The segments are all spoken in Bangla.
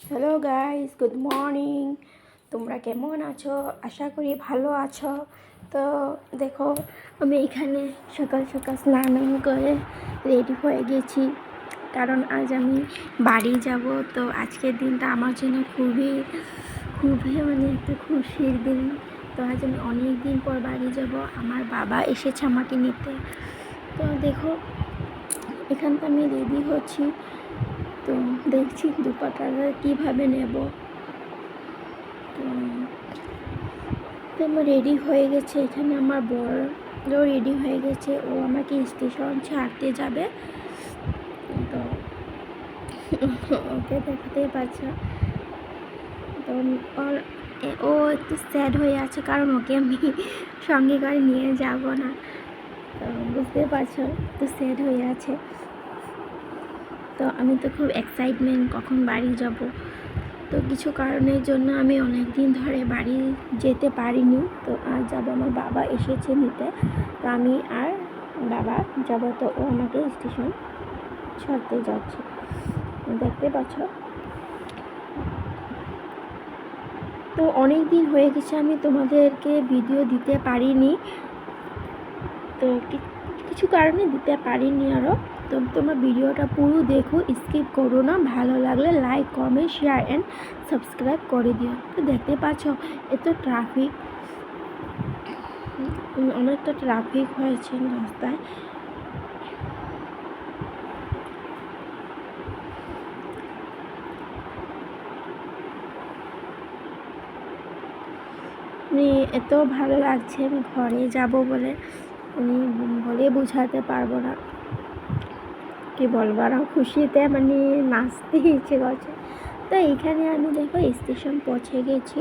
Hello guys, good morning. তোমরা কেমন আছো? আশা করি ভালো আছো। তো দেখো, আমি এখানে সকাল সকাল স্নান করে রেডি হয়ে গেছি, কারণ আজ আমি বাড়ি যাব। তো আজকের দিনটা আমার জন্য খুবই খুবই একটা খুশির দিন। তো আজ আমি অনেক দিন পর বাড়ি যাব। আমার বাবা এসেছে আমাকে নিতে। তো দেখো, এখানটা আমি রেডি হচ্ছি। তো দেখছি দুপাটাটা কীভাবে নেব। তো আমার রেডি হয়ে গেছে। এখানে আমার বড়ও রেডি হয়ে গেছে, ও আমাকে স্টেশন ছাড়তে যাবে। তো ওকে দেখাতে পারছে। তো ও একটু স্যাড হয়ে আছে, কারণ ওকে আমি সঙ্গে করে নিয়ে যাব না। তো বুঝতে পারছো, একটু স্যাড হয়ে আছে। তো আমি তো খুব এক্সাইটমেন্ট কখন বাড়ি যাব। তো কিছু কারণের জন্য আমি অনেক দিন ধরে বাড়ি যেতে পারিনি। তো আজ যাব, আমার বাবা এসেছে নিতে। তো আমি আর বাবা যাব। তো ও আমাকে স্টেশন ছাড়তে যাচ্ছে, দেখতে পাচ্ছ। তো অনেক দিন হয়ে গেছে আমি তোমাদেরকে ভিডিও দিতে পারিনি। তো কিছু কারণে দিতে পারিনি আরও। তো তোমরা ভিডিওটা পুরো দেখো, স্কিপ করো না। ভালো লাগলে like, comment, share and subscribe করে দিও। তো দেখতে পাচ্ছ, এত ট্রাফিক, অনেকটা ট্রাফিক হয়েছে রাস্তায়। এত ভালো লাগছে, আমি ঘরে যাব বলে বলে বোঝাতে পারবো না। কি বলবো, আর খুশিতে নাচতে ইচ্ছে করছে। তো এইখানে আমি দেখো স্টেশন পৌঁছে গেছি।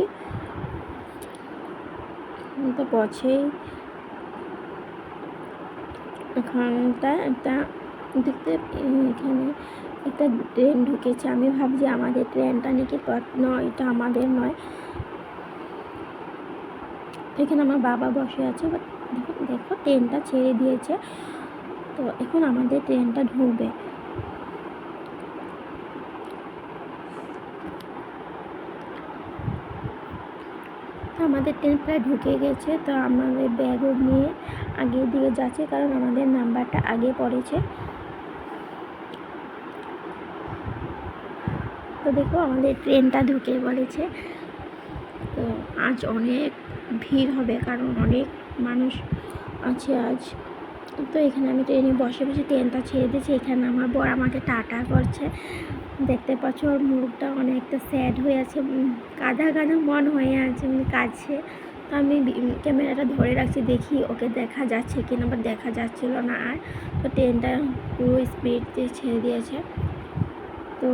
তো পৌঁছেই এখানটা একটা দেখতে, এখানে একটা ট্রেন ঢুকেছে। আমি ভাবছি আমাদের ট্রেনটা নাকি নয়, এটা আমাদের নয়। এখানে আমার বাবা বসে আছে। বাট দেখো ট্রেনটা ছেড়ে দিয়েছে। তো এখন আমাদের ট্রেনটা ঢুকবে। তো আমাদের ট্রেন প্রায় ঢুকে গেছে। তো আমাদের ব্যাগও নিয়ে আগের দিকে যাচ্ছে, কারণ আমাদের নাম্বারটা আগে পড়েছে। তো দেখো আমাদের ট্রেনটা ঢুকে বলেছে। তো আজ অনেক ভিড় হবে, কারণ অনেক মানুষ আছে আজ। তো এখানে আমি ট্রেনে বসে বসে ট্রেনটা ছেড়ে দিয়েছি। এখানে আমার বর আমাকে টাটা করছে। দেখতে পাচ্ছ, ওর মুখটা অনেকটা স্যাড হয়ে আছে, কাঁদা কাঁদা মন হয়ে আছে, কাঁদছে। তো আমি ক্যামেরাটা ধরে রাখছি, দেখি ওকে দেখা যাচ্ছে কিনা, বা দেখা যাচ্ছিল না আর। তো ট্রেনটা পুরো স্পিড দিয়ে ছেড়ে দিয়েছে। তো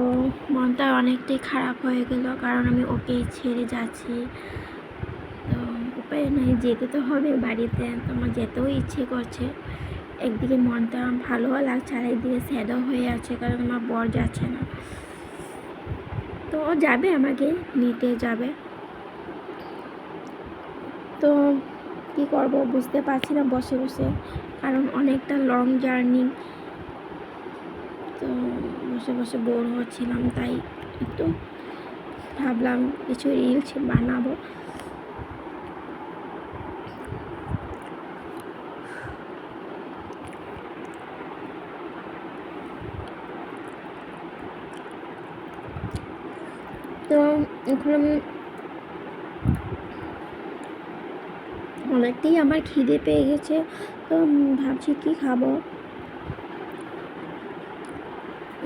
মনটা অনেকটাই খারাপ হয়ে গেল, কারণ আমি ওকে ছেড়ে যাচ্ছি। তো উপায় নেই, যেতে তো হবে বাড়িতে। তো আমার যেতেও ইচ্ছে করছে। একদিকে মনটা ভালোও লাগছে, আর একদিকে স্যাডও হয়ে আছে, কারণ আমার বর যাচ্ছে না। তো ও যাবে, আমাকে নিতে যাবে। তো কী করব বুঝতে পারছি না বসে বসে, কারণ অনেকটা লং জার্নি। তো বসে বসে বোর হচ্ছিলাম, তাই একটু ভাবলাম কিছু রিলস বানাবো। তো এখন আমি অনেকটাই আমার খিদে পেয়ে গেছে। তো ভাবছি কি খাবো।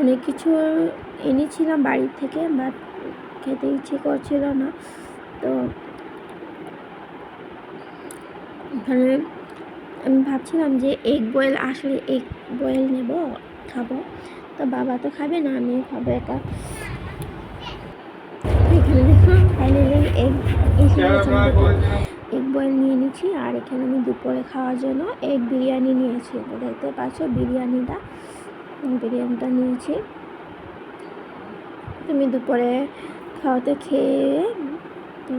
অনেক কিছু এনেছিলাম বাড়ি থেকে, বাট খেতে ইচ্ছে করছিল না। তো এখানে আমি ভাবছিলাম যে এগ বয়েল, আসলে এগ বয়েল নেব, খাবো। তো বাবা তো খাবে না, আমিও খাবো এটা। এখানে দেখো ফাইনালি এগ এগ বয়েল নিয়ে নিচ্ছি। আর এখানে আমি দুপুরে খাওয়ার জন্য এগ বিরিয়ানি নিয়েছি। তো দেখতে পাচ্ছ বিরিয়ানিটা নিয়েছি। তুমি দুপুরে খাওয়াতে খেয়ে, তো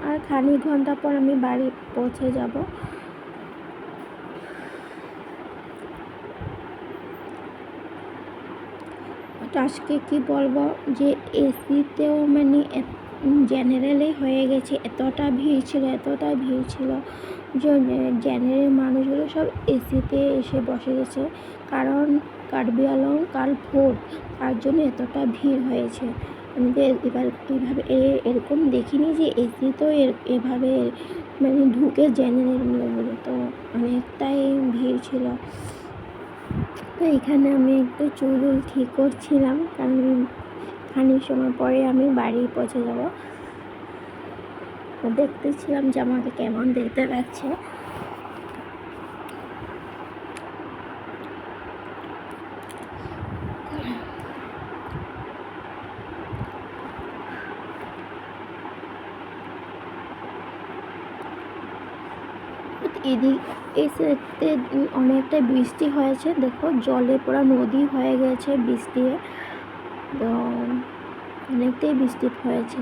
আর খানিক ঘন্টা পর আমি বাড়ি পৌঁছে যাব। তো আজকে কী বলবো যে এসিতেও মানে জেনারেলে হয়ে গেছে, এতটা ভিড় ছিল যে জেনারেল মানুষগুলো সব এসিতে এসে বসে গেছে, কারণ কার্বি আংলং কাল ভোট, তার জন্য এতটা ভিড় হয়েছে। আমি তো এইভাবে এরকম দেখিনি যে এসি তো এভাবে মানে ঢুকে জেনারেলগুলো, তো অনেকটাই ভিড় ছিল। তো এখানে আমি একটু চুল ঠিক করছিলাম, কারণ খানিক সময় পরে আমি বাড়ি পৌঁছে যাব। তো দেখতেছিলাম যে আমাকে কেমন দেখতে লাগছে। এই সাইডে অনেকটা বৃষ্টি হয়েছে, দেখো জলে পুরো নদী হয়ে গেছে বৃষ্টি, তো অনেকটাই বৃষ্টি হয়েছে।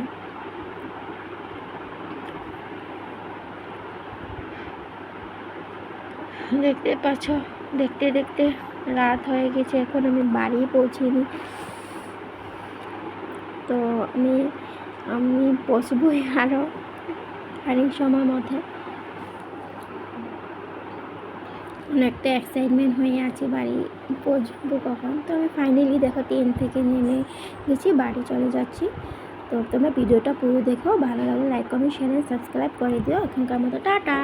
দেখতে পাচ্ছ, দেখতে দেখতে রাত হয়ে গেছে, এখন আমি বাড়ি পৌঁছিনি। তো আমি বসবই আরও খানিক সময় মধ্যে। অনেকটা এক্সাইটমেন্ট হয়ে আছে বাড়ি পৌঁছবো কখন। তো আমি ফাইনালি দেখো ট্রেন থেকে নেমে গেছি, বাড়ি চলে যাচ্ছি। তো তোমরা ভিডিওটা পুরো দেখো, ভালো লাগলে লাইক কমেন্ট শেয়ার সাবস্ক্রাইব করে দিও। এখনকার মতো টাটা।